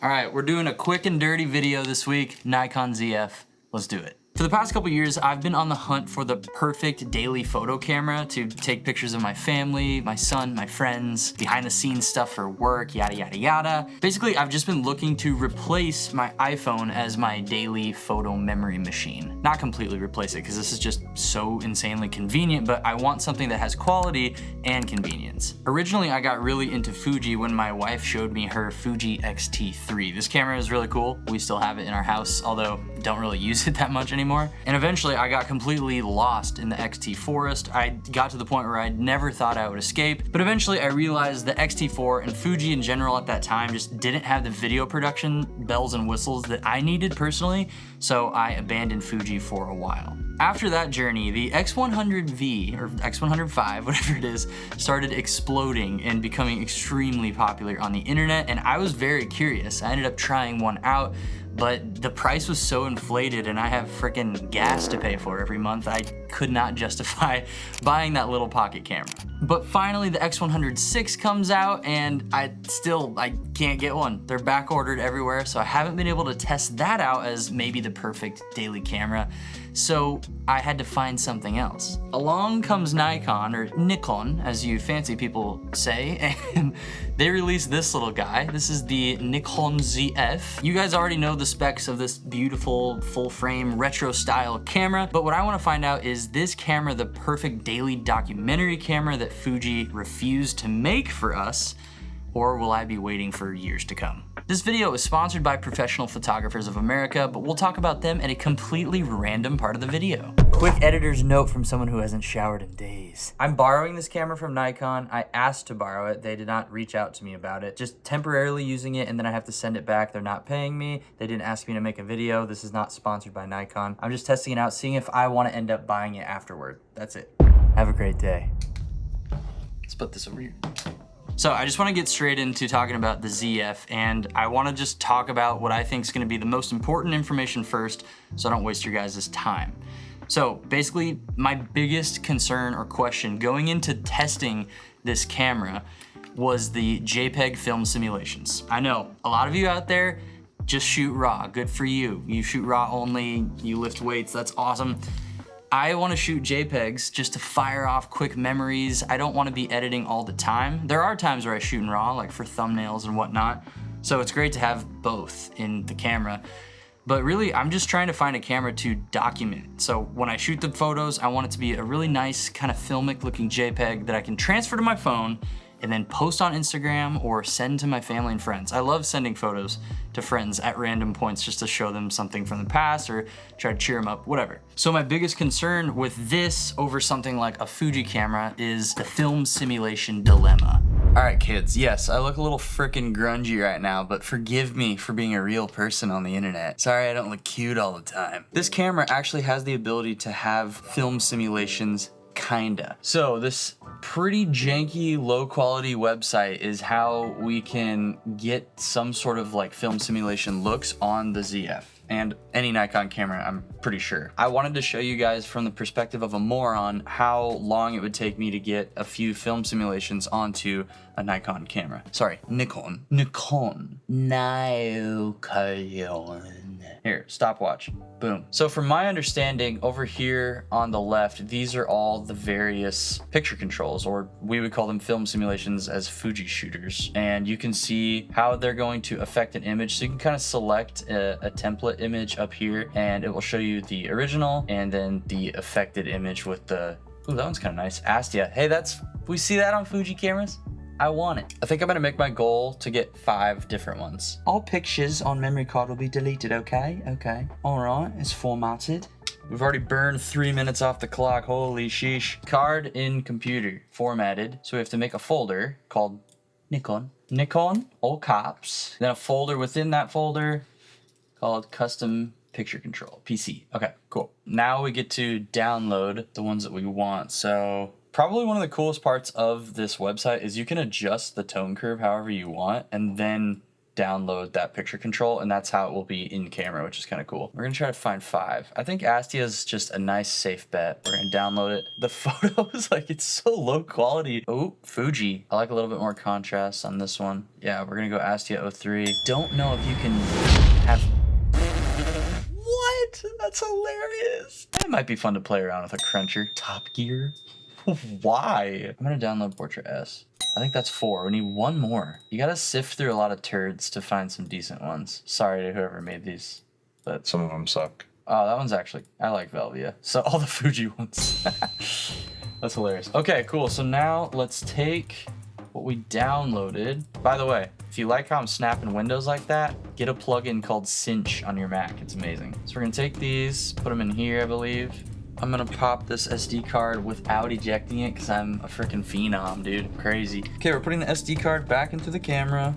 All right, we're doing a quick and dirty video this week, Nikon ZF. Let's do it. For the past couple years, I've been on the hunt for the perfect daily photo camera to take pictures of my family, my son, my friends, behind the scenes stuff for work, yada, yada, yada. Basically, I've just been looking to replace my iPhone as my daily photo memory machine. Not completely replace it, because this is just so insanely convenient, but I want something that has quality and convenience. Originally, I got really into Fuji when my wife showed me her Fuji X-T3. This camera is really cool. We still have it in our house, although don't really use it that much anymore. And eventually I got completely lost in the XT forest. I got to the point where I never thought I would escape, but eventually I realized the X-T4 and Fuji in general at that time just didn't have the video production bells and whistles that I needed personally, so I abandoned Fuji for a while. After that journey, the X100V, or X105, whatever it is, started exploding and becoming extremely popular on the internet, and I was very curious. I ended up trying one out, but the price was so inflated and I have freaking gas to pay for every month, I could not justify buying that little pocket camera. But finally the X106 comes out and I can't get one. They're back ordered everywhere, so I haven't been able to test that out as maybe the perfect daily camera. So I had to find something else. Along comes Nikon, or Nikon, as you fancy people say, and they released this little guy. This is the Nikon ZF. You guys already know the specs of this beautiful full frame retro style camera, but what I want to find out is this camera the perfect daily documentary camera that Fuji refused to make for us, or will I be waiting for years to come? This video is sponsored by Professional Photographers of America, but we'll talk about them at a completely random part of the video. Quick editor's note from someone who hasn't showered in days. I'm borrowing this camera from Nikon. I asked to borrow it. They did not reach out to me about it. Just temporarily using it, and then I have to send it back. They're not paying me. They didn't ask me to make a video. This is not sponsored by Nikon. I'm just testing it out, seeing if I want to end up buying it afterward. That's it. Have a great day. Let's put this over here. So I just want to get straight into talking about the ZF, and I want to just talk about what I think is going to be the most important information first, so I don't waste your guys' time. So basically, my biggest concern or question going into testing this camera was the JPEG film simulations. I know a lot of you out there just shoot RAW. Good for you. You shoot RAW only, you lift weights, that's awesome. I want to shoot JPEGs just to fire off quick memories. I don't want to be editing all the time. There are times where I shoot in RAW, like for thumbnails and whatnot, so it's great to have both in the camera. But really, I'm just trying to find a camera to document. So when I shoot the photos, I want it to be a really nice, kind of filmic looking JPEG that I can transfer to my phone and then post on Instagram or send to my family and friends. I love sending photos to friends at random points just to show them something from the past or try to cheer them up, whatever. So my biggest concern with this over something like a Fuji camera is the film simulation dilemma. All right, kids, yes, I look a little frickin' grungy right now, but forgive me for being a real person on the internet. Sorry I don't look cute all the time. This camera actually has the ability to have film simulations, kinda. So this pretty janky, low quality website is how we can get some sort of like film simulation looks on the ZF and any Nikon camera, I'm pretty sure. I wanted to show you guys from the perspective of a moron how long it would take me to get a few film simulations onto a Nikon camera. Sorry, Nikon. Nikon. Here, stopwatch. Boom. So from my understanding, over here on the left, these are all the various picture controls, or we would call them film simulations as Fuji shooters. And you can see how they're going to affect an image. So you can kind of select a template image up here, and it will show you the original and then the affected image with the, ooh, that one's kind of nice. Astia. Hey, we see that on Fuji cameras? I want it. I think I'm gonna make my goal to get 5 different ones. All pictures on memory card will be deleted, okay? Okay. All right, it's formatted. We've already burned 3 minutes off the clock, holy sheesh. Card in computer, formatted. So we have to make a folder called Nikon. Nikon, all caps. Then a folder within that folder called custom picture control, PC. Okay, cool. Now we get to download the ones that we want. So probably one of the coolest parts of this website is you can adjust the tone curve however you want and then download that picture control, and that's how it will be in camera, which is kind of cool. We're gonna try to find 5. I think Astia is just a nice safe bet. We're gonna download it. The photos, like, it's so low quality. Oh, Fuji. I like a little bit more contrast on this one. Yeah, we're gonna go Astia 03. Don't know if you can have... What? That's hilarious. It might be fun to play around with a cruncher. Top Gear? Why? I'm gonna download Portrait S. I think that's 4. We need 1 more. You gotta sift through a lot of turds to find some decent ones. Sorry to whoever made these, but some of them suck. Oh, that one's actually, I like Velvia. So all the Fuji ones. That's hilarious. Okay, cool. So now let's take what we downloaded. By the way, if you like how I'm snapping windows like that, get a plugin called Cinch on your Mac. It's amazing. So we're gonna take these, put them in here, I believe. I'm gonna pop this SD card without ejecting it because I'm a freaking phenom, dude. Crazy. Okay, we're putting the SD card back into the camera.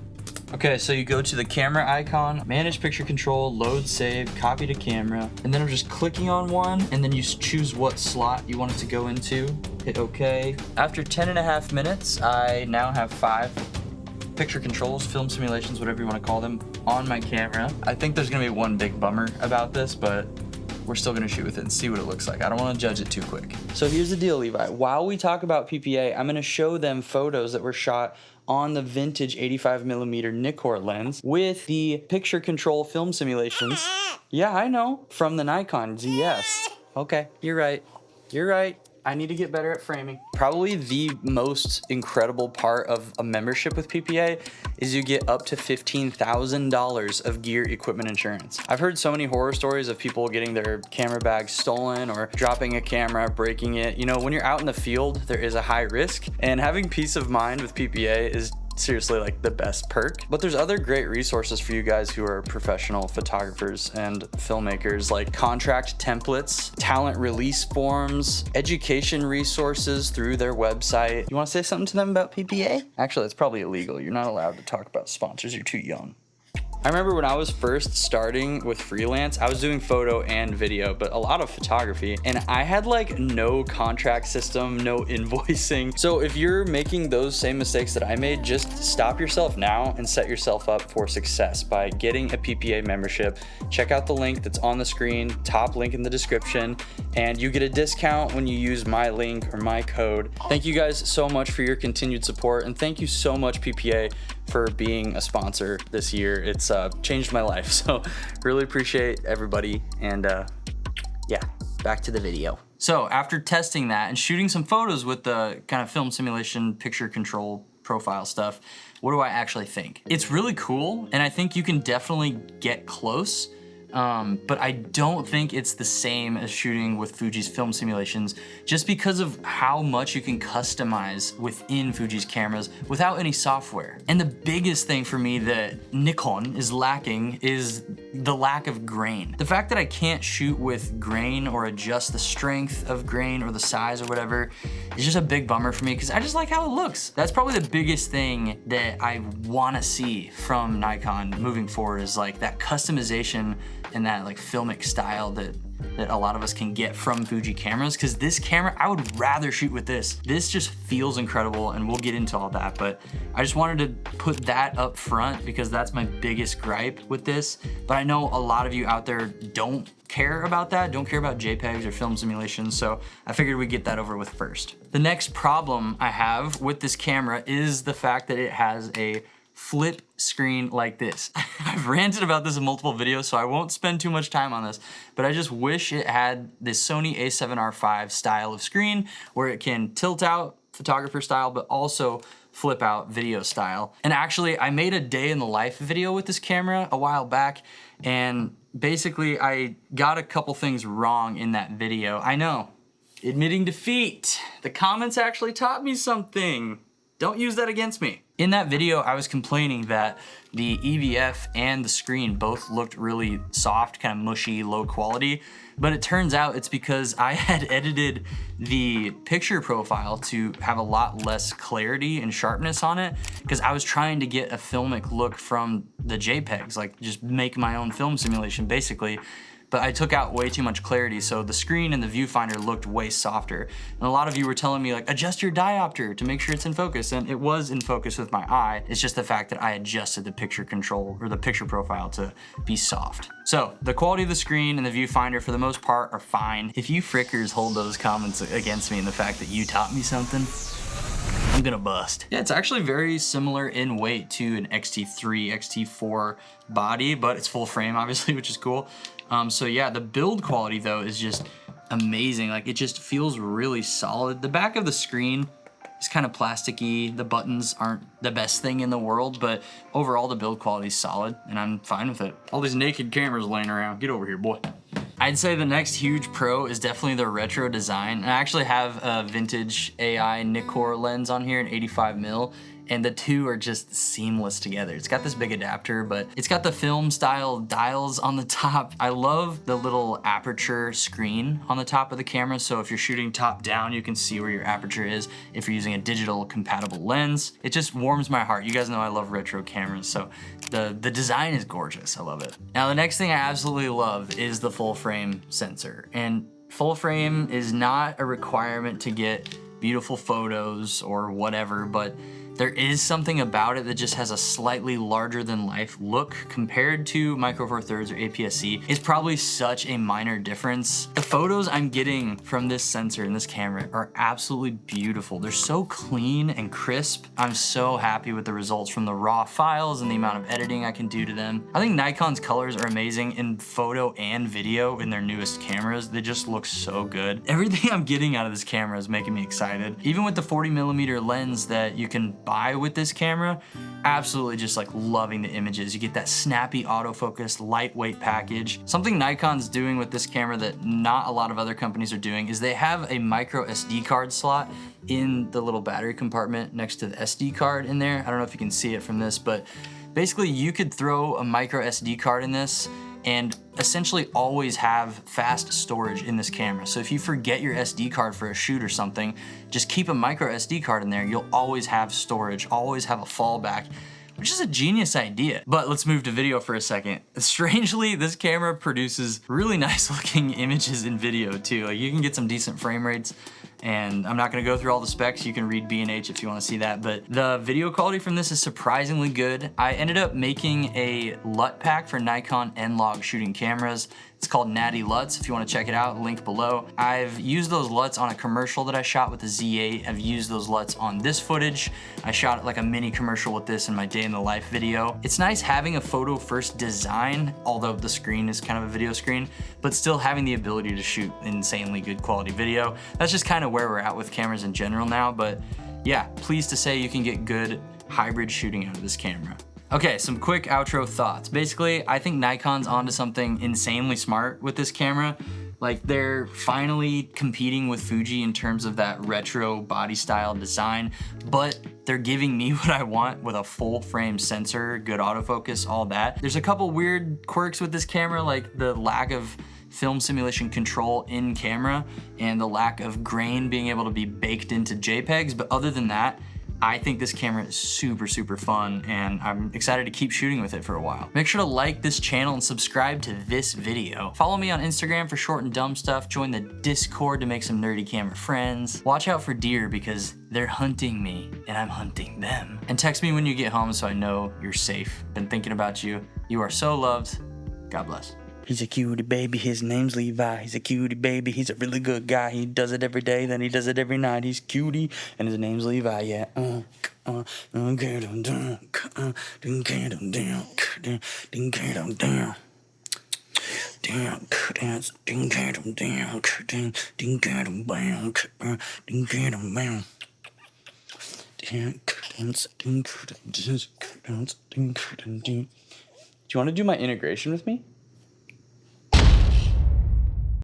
Okay, so you go to the camera icon, manage picture control, load save, copy to camera, and then I'm just clicking on one, and then you choose what slot you want it to go into. Hit OK. After 10.5 minutes, I now have 5 picture controls, film simulations, whatever you want to call them, on my camera. I think there's gonna be one big bummer about this, but we're still gonna shoot with it and see what it looks like. I don't wanna judge it too quick. So here's the deal, Levi. While we talk about PPA, I'm gonna show them photos that were shot on the vintage 85mm Nikon lens with the picture control film simulations. Yeah, I know, from the Nikon ZS. Okay, you're right. You're right. I need to get better at framing. Probably the most incredible part of a membership with PPA is you get up to $15,000 of gear equipment insurance. I've heard so many horror stories of people getting their camera bags stolen or dropping a camera, breaking it. You know, when you're out in the field, there is a high risk, and having peace of mind with PPA is seriously like the best perk. But there's other great resources for you guys who are professional photographers and filmmakers, like contract templates, talent release forms, education resources through their website. You want to say something to them about PPA? Actually, it's probably illegal. You're not allowed to talk about sponsors. You're too young. I remember when I was first starting with freelance, I was doing photo and video, but a lot of photography, and I had like no contract system, no invoicing. So if you're making those same mistakes that I made, just stop yourself now and set yourself up for success by getting a PPA membership. Check out the link that's on the screen, top link in the description, and you get a discount when you use my link or my code. Thank you guys so much for your continued support, and thank you so much, PPA, for being a sponsor this year. It's changed my life, so really appreciate everybody. And yeah, back to the video. So after testing that and shooting some photos with the kind of film simulation picture control profile stuff, what do I actually think? It's really cool, and I think you can definitely get close. But I don't think it's the same as shooting with Fuji's film simulations, just because of how much you can customize within Fuji's cameras without any software. And the biggest thing for me that Nikon is lacking is the lack of grain. The fact that I can't shoot with grain or adjust the strength of grain or the size or whatever is just a big bummer for me, because I just like how it looks. That's probably the biggest thing that I want to see from Nikon moving forward, is like that customization and that like filmic style that a lot of us can get from Fuji cameras. Because this camera, I would rather shoot with this. This just feels incredible, and we'll get into all that, but I just wanted to put that up front because that's my biggest gripe with this. But I know a lot of you out there don't care about that, don't care about JPEGs or film simulations, so I figured we'd get that over with first. The next problem I have with this camera is the fact that it has a flip screen like this. I've ranted about this in multiple videos, so I won't spend too much time on this, but I just wish it had this Sony a7R5 style of screen where it can tilt out photographer style, but also flip out video style. And actually, I made a day in the life video with this camera a while back, and basically I got a couple things wrong in that video. I know, admitting defeat. The comments actually taught me something. Don't use that against me. In that video, I was complaining that the EVF and the screen both looked really soft, kind of mushy, low quality, but it turns out it's because I had edited the picture profile to have a lot less clarity and sharpness on it, because I was trying to get a filmic look from the JPEGs, like just make my own film simulation basically. but I took out way too much clarity, so the screen and the viewfinder looked way softer. And a lot of you were telling me like, adjust your diopter to make sure it's in focus, and it was in focus with my eye. It's just the fact that I adjusted the picture control or the picture profile to be soft. So the quality of the screen and the viewfinder for the most part are fine. If you frickers hold those comments against me and the fact that you taught me something, I'm gonna bust. Yeah, it's actually very similar in weight to an X-T3, X-T4 body, but it's full frame obviously, which is cool. So yeah, the build quality though is just amazing. Like it just feels really solid. The back of the screen is kind of plasticky. The buttons aren't the best thing in the world, but overall the build quality is solid and I'm fine with it. All these naked cameras laying around. Get over here, boy. I'd say the next huge pro is definitely the retro design. I actually have a vintage AI Nikon lens on here, an 85mm, and the two are just seamless together. It's got this big adapter, but it's got the film style dials on the top. I love the little aperture screen on the top of the camera, so if you're shooting top down, you can see where your aperture is if you're using a digital compatible lens. It just warms my heart. You guys know I love retro cameras, so the design is gorgeous. I love it. Now, the next thing I absolutely love is the full frame sensor. And full frame is not a requirement to get beautiful photos or whatever, but there is something about it that just has a slightly larger than life look compared to Micro Four Thirds or APS-C. It's probably such a minor difference. The photos I'm getting from this sensor and this camera are absolutely beautiful. They're so clean and crisp. I'm so happy with the results from the raw files and the amount of editing I can do to them. I think Nikon's colors are amazing in photo and video in their newest cameras. They just look so good. Everything I'm getting out of this camera is making me excited. Even with the 40mm lens that you can buy with this camera, absolutely just like loving the images. You get that snappy autofocus, lightweight package. Something Nikon's doing with this camera that not a lot of other companies are doing is they have a micro SD card slot in the little battery compartment next to the SD card in there. I don't know if you can see it from this, but basically you could throw a micro SD card in this and essentially always have fast storage in this camera. So if you forget your SD card for a shoot or something, just keep a micro SD card in there. You'll always have storage, always have a fallback, which is a genius idea. But let's move to video for a second. Strangely, this camera produces really nice looking images in video too. Like you can get some decent frame rates, and I'm not gonna go through all the specs. You can read B&H if you wanna see that, but the video quality from this is surprisingly good. I ended up making a LUT pack for Nikon N-Log shooting cameras. It's called Natty LUTs if you wanna check it out, link below. I've used those LUTs on a commercial that I shot with the Z8. I've used those LUTs on this footage. I shot like a mini commercial with this in my day in the life video. It's nice having a photo first design, although the screen is kind of a video screen, but still having the ability to shoot insanely good quality video. That's just kind of where we're at with cameras in general now, but yeah, pleased to say you can get good hybrid shooting out of this camera. Okay, some quick outro thoughts. Basically, I think Nikon's onto something insanely smart with this camera. Like they're finally competing with Fuji in terms of that retro body style design, but they're giving me what I want with a full frame sensor, good autofocus, all that. There's a couple weird quirks with this camera, like the lack of film simulation control in camera and the lack of grain being able to be baked into JPEGs, but other than that, I think this camera is super, super fun and I'm excited to keep shooting with it for a while. Make sure to like this channel and subscribe to this video. Follow me on Instagram for short and dumb stuff. Join the Discord to make some nerdy camera friends. Watch out for deer because they're hunting me and I'm hunting them. And text me when you get home so I know you're safe. Been thinking about you. You are so loved. God bless. He's a cutie baby, his name's Levi. He's a cutie baby, he's a really good guy. He does it every day, then he does it every night. He's cutie, and his name's Levi, yeah. Get him down, get him down, get him down. Down, dance, get him down, get him down, get him down. Do you want to do my integration with me?